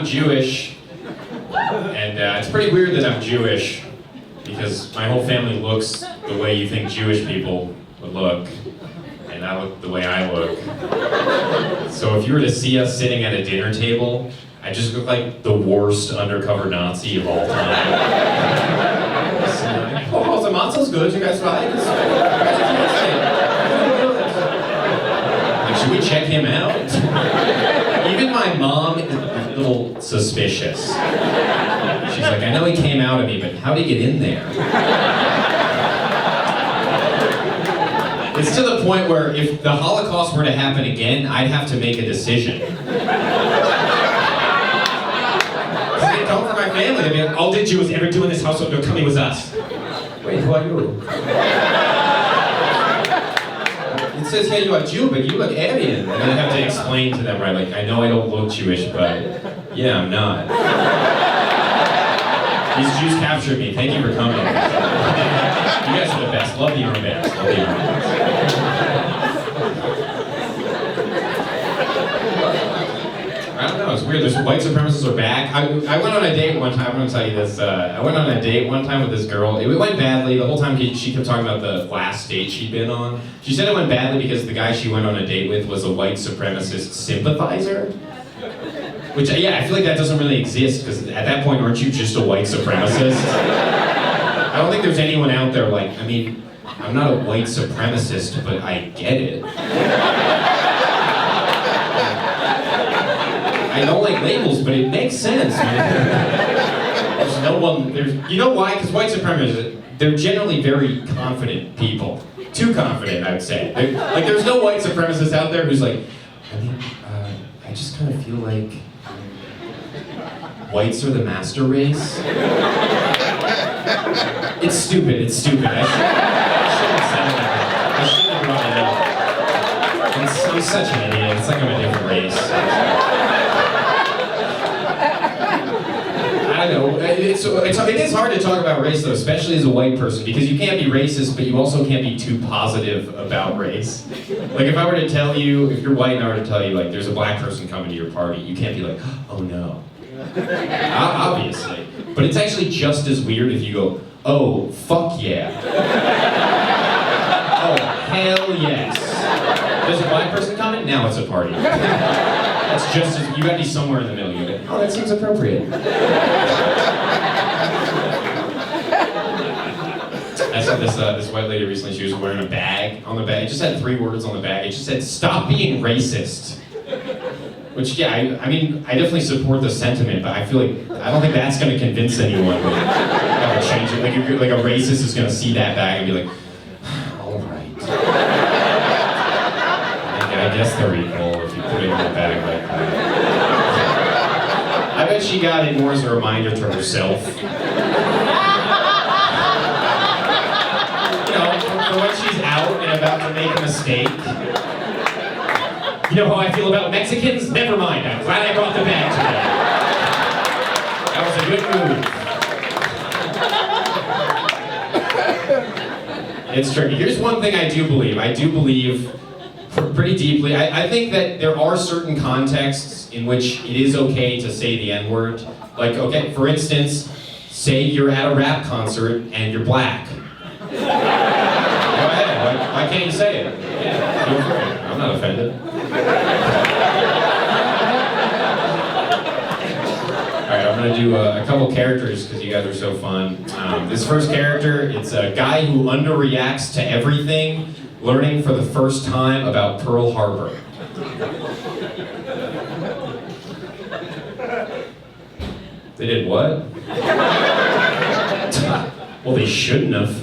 Jewish, and it's pretty weird that I'm Jewish, because my whole family looks the way you think Jewish people would look, and I look the way I look. So if you were to see us sitting at a dinner table, I just look like the worst undercover Nazi of all time. Oh, the matzo's good, you guys right? Like, should we check him out? Even my mom is a little suspicious. She's like, I know he came out of me, but how'd he get in there? It's to the point where if the Holocaust were to happen again, I'd have to make a decision. They'd come for my family, they'd be like, all the Jews ever do in this household, they're coming with us. Wait, who are you? It says here you are Jew, but you look Aryan. And I have to explain to them, right, like, I know I don't look Jewish, but yeah, I'm not. These Jews captured me. Thank you for coming. You guys are the best. Love the Urban. Love the Urban. I don't know. It's weird. There's white supremacists are back. I went on a date one time. I'm going to tell you this. I went on a date one time with this girl. It went badly. The whole time she kept talking about the last date she'd been on. She said it went badly because the guy she went on a date with was a white supremacist sympathizer. Which, yeah, I feel like that doesn't really exist, because at that point, aren't you just a white supremacist? I don't think there's anyone out there like, I mean, I'm not a white supremacist, but I get it. I don't like labels, but it makes sense, man. There's no one, you know why? Because white supremacists, they're generally very confident people. Too confident, I would say. Like, there's no white supremacist out there who's like, I mean, I just kind of feel like whites are the master race. It's stupid. I shouldn't have said that. I shouldn't have brought it up. I'm such an idiot. It's like I'm a different race. I don't know. It is hard to talk about race, though, especially as a white person, because you can't be racist, but you also can't be too positive about race. Like, if I were to tell you, if you're white and I were to tell you, like, there's a black person coming to your party, you can't be like, oh no. Obviously. But it's actually just as weird if you go, oh, fuck yeah. Oh, hell yes. There's a black person coming? Now it's a party. That's just as, you gotta be somewhere in the middle. You go, oh, that seems appropriate. I saw this white lady recently, she was wearing a bag on the bag. It just had 3 words on the bag. It just said, stop being racist. Which, yeah, I mean, I definitely support the sentiment, but I feel like, I don't think that's going to convince anyone to change it. Like a racist is going to see that bag and be like, all right. I guess they're equal if you put it in a bag like that. I bet she got it more as a reminder to herself. You know, for when she's out and about to make a mistake. You know how I feel about Mexicans? Never mind, I'm glad I brought the bag today. That was a good move. It's tricky. Here's one thing I do believe. I do believe pretty deeply. I think that there are certain contexts in which it is okay to say the N-word. Like, okay, for instance, say you're at a rap concert and you're black. Go ahead, why can't you say it? Yeah, feel free. I'm not offended. Alright, I'm gonna do a couple characters because you guys are so fun. This first character, it's a guy who underreacts to everything, learning for the first time about Pearl Harbor. They did what? Well, they shouldn't have.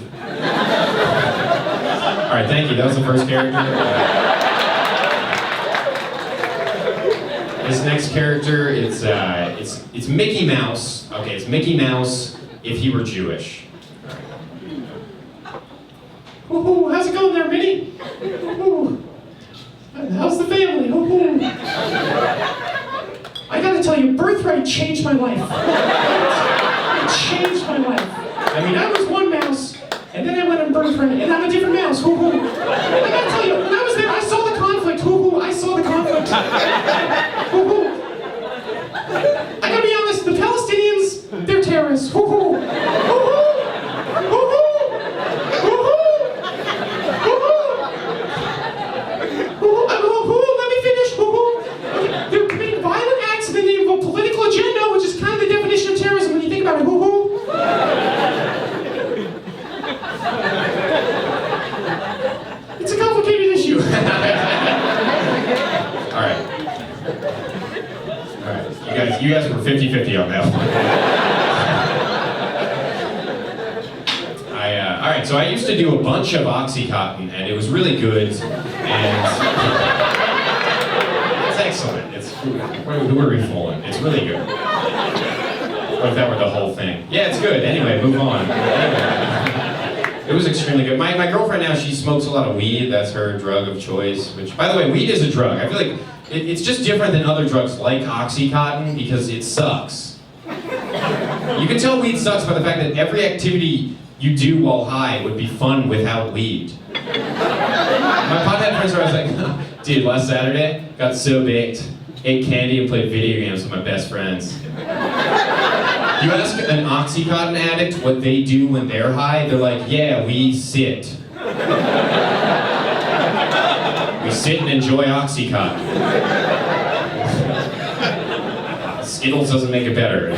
Alright, thank you. That was the first character. This next character, it's Mickey Mouse. Okay, it's Mickey Mouse if he were Jewish. Woohoo, how's it going there, Minnie? Woohoo. How's the family? Woohoo. I gotta tell you, birthright changed my life. It changed my life. I mean, I was one mouse, and then I went on birthright, and I'm a different mouse. Woohoo. I gotta tell you, when I was there, I saw the conflict. Woohoo, I saw the conflict. Woohoo. I gotta 50-50 on that one. All right, so I used to do a bunch of Oxycontin, and it was really good, and it's excellent. Who are we fooling? It's really good. What if that were the whole thing? Yeah, it's good. Anyway, move on. It was extremely good. My girlfriend now, she smokes a lot of weed. That's her drug of choice, which, by the way, weed is a drug. I feel like it's just different than other drugs like Oxycontin because it sucks. You can tell weed sucks by the fact that every activity you do while high would be fun without weed. My pothead friends were always like, dude, last Saturday, got so baked, ate candy and played video games with my best friends. You ask an Oxycontin addict what they do when they're high, they're like, yeah, we sit. We sit and enjoy Oxycontin. Skittles doesn't make it better.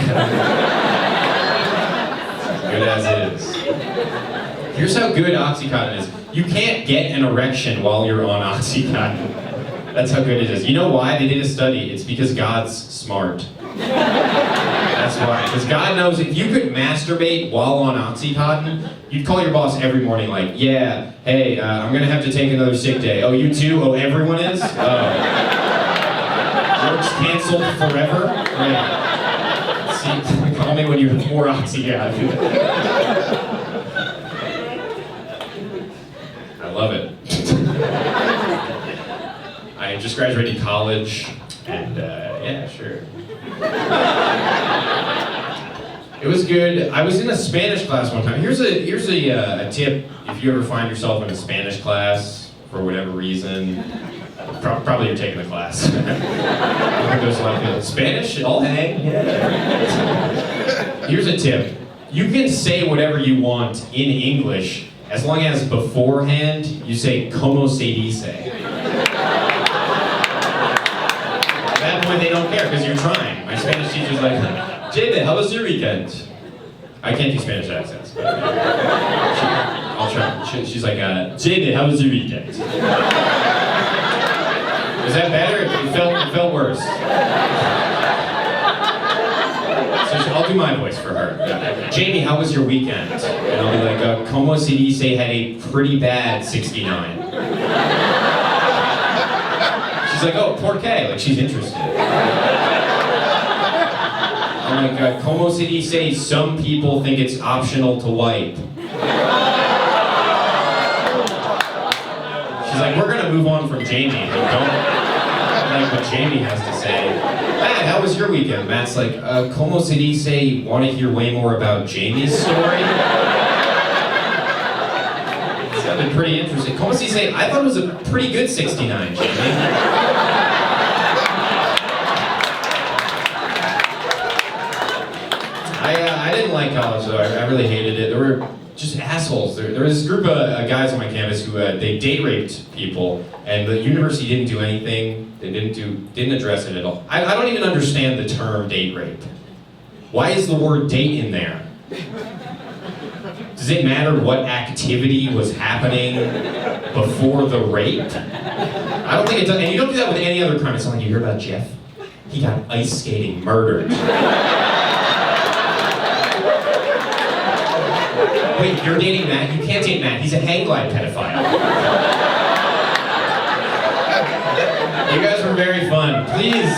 Good as is. Here's how good Oxycontin is. You can't get an erection while you're on Oxycontin. That's how good it is. You know why? They did a study. It's because God's smart. That's why. Because God knows if you could masturbate while on Oxycontin, you'd call your boss every morning like, yeah, hey, I'm going to have to take another sick day. Oh, you too? Oh, everyone is? Oh. Work's canceled forever? Great. See, call me when you have more Oxycontin. I love it. I just graduated college, and yeah, sure. It was good. I was in a Spanish class one time. Here's a tip if you ever find yourself in a Spanish class for whatever reason. Probably you're taking the class. I think there's a lot of people. Spanish? I'll hang. Yeah. Here's a tip. You can say whatever you want in English as long as beforehand you say como se dice. At that point they don't care because you're trying. My Spanish teacher's like, Jade, how was your weekend? I can't do Spanish accents, but I'll try. She's like, Jade, how was your weekend? Is that better? It felt worse. So I'll do my voice for her. Jamie, how was your weekend? And I'll be like, como se dice had a pretty bad 69. She's like, oh, por qué? Like she's interested. I'm like, como se dice, some people think it's optional to wipe. She's like, we're gonna move on from Jamie. Don't like what Jamie has to say. Matt, how was your weekend? Matt's like, como se dice, want to hear way more about Jamie's story? It sounded pretty interesting. Como se dice, I thought it was a pretty good 69, Jamie. I didn't like college though. I really hated it. There were just assholes. There was this group of guys on my campus who they date raped people, and the university didn't do anything. They didn't address it at all. I don't even understand the term date rape. Why is the word date in there? Does it matter what activity was happening before the rape? I don't think it does. And you don't do that with any other crime. It's not like you hear about Jeff. He got ice skating murdered. Wait, you're dating Matt? You can't date Matt. He's a hang glide pedophile. You guys were very fun. Please